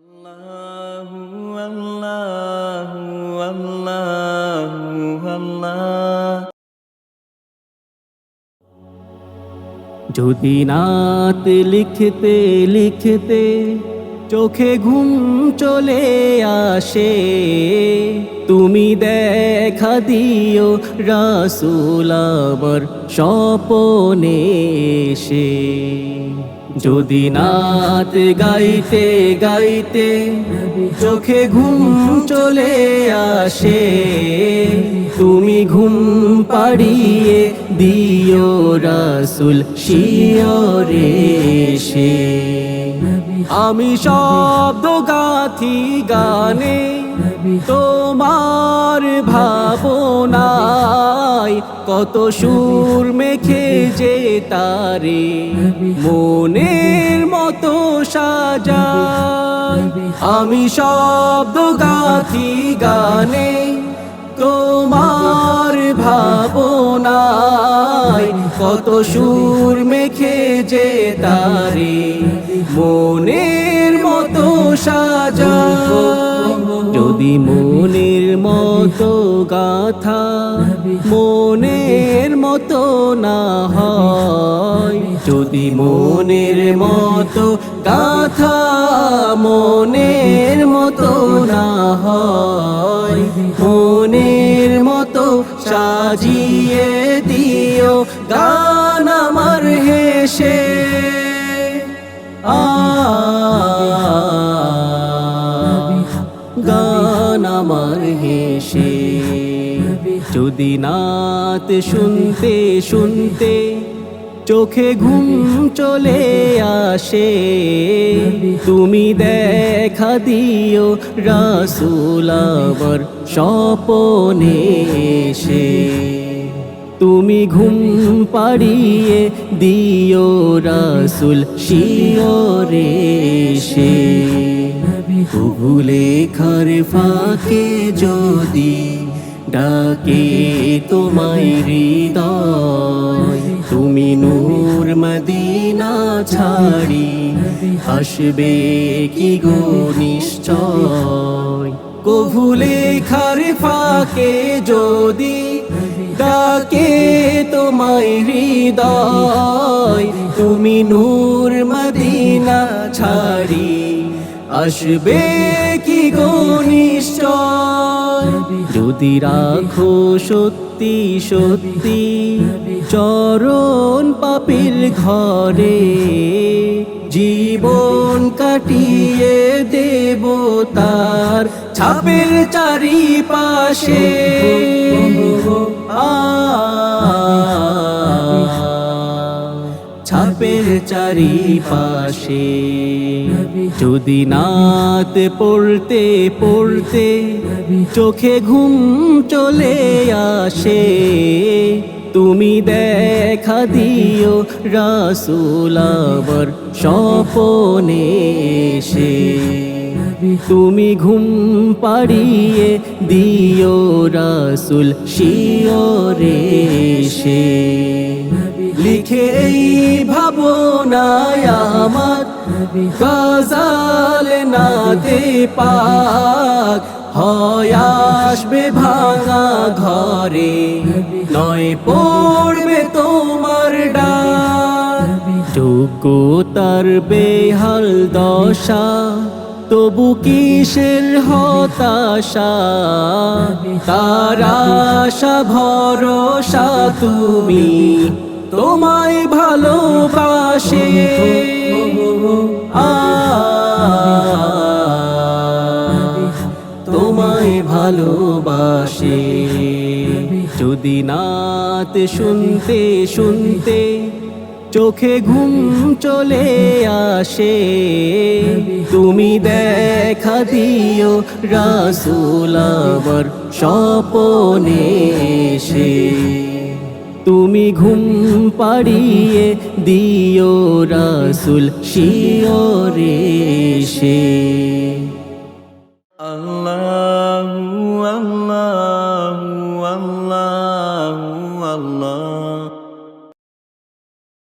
আল্লাহু আল্লাহু আল্লাহু আল্লাহ। যদি নাত লিখতে লিখতে চোখে ঘুম চলে আসে, তুমি দেখা দিও রাসূল আমার স্বপনে এসে। যদি নাত গাইতে গাইতে চোখে ঘুম চলে আসে, তুমি ঘুম পাড়িয়ে দিও রাসূল শিয়রে এসে। আমি শব্দ গাথি গানে তোমার ভাবনায়, কত সুর মেখে যে তারে মনের মতো সাজায়। আমি শব্দ গাথি গানে তোমার ভাবনায়, কত সুর মেখে যে তারে মনের মতো সাজায়। যদি মনের মতো গাথা মনের মতো না হয়, যদি মনের মতো গাথা মনের মতো না হয়, মনের মতো সাজিয়ে দিও গান আমার হেসে। গান আমার হেসে। যদি নাত শুনতে শুনতে চোখে ঘুম চলে আসে, তুমি দেখা দিও রাসূল আমার স্বপনে এসে। তুমি ঘুম পাড়িয়ে দিও রাসূল শিয়রে এসে। তবু লেখার ফাঁকে যদি ডাকে তোমায় হৃদয়, তুমি নূর মদিনা ছাড়ি আসবে কি গো নিশ্চয়। কভু লেখার ফাঁকে যদি ডাকে তোমায় হৃদয়, তুমি নূর মদিনা ছাড়ি আসবে কি গো নিশ্চয়। যদি রাখো সত্যি সত্যি চরণ পাপীর ঘরে, জীবন কাটিয়ে দেব তার ছাপের চারিপাশে। ছাপের চারিপাশে। যদি নাত পড়তে পড়তে চোখে ঘুম চলে আসে, তুমি দেখা দিও রাসূল আমার স্বপনে এসে। তুমি ঘুম পাড়িয়ে দিও রাসূল শিয়রে এসে। লিখে এই ভাবনায় আমার গজল নাতে পাক, হয় আসবে ভাঙা ঘরে, নয় পড়বে তোমার ডাক। যোগ্যতার বেহাল দশা, তবু কিসের হতাশা, তার আশা ভরসা তুমি তোমায় ভালোবাসে। তোমায় ভালোবাসে। যদি নাত শুনতে শুনতে চোখে ঘুম চলে আসে, তুমি দেখা দিও রাসূল আমার স্বপনে এসে। তুমি ঘুম পাড়িয়ে দিও রাসূল শিয়রে এসে।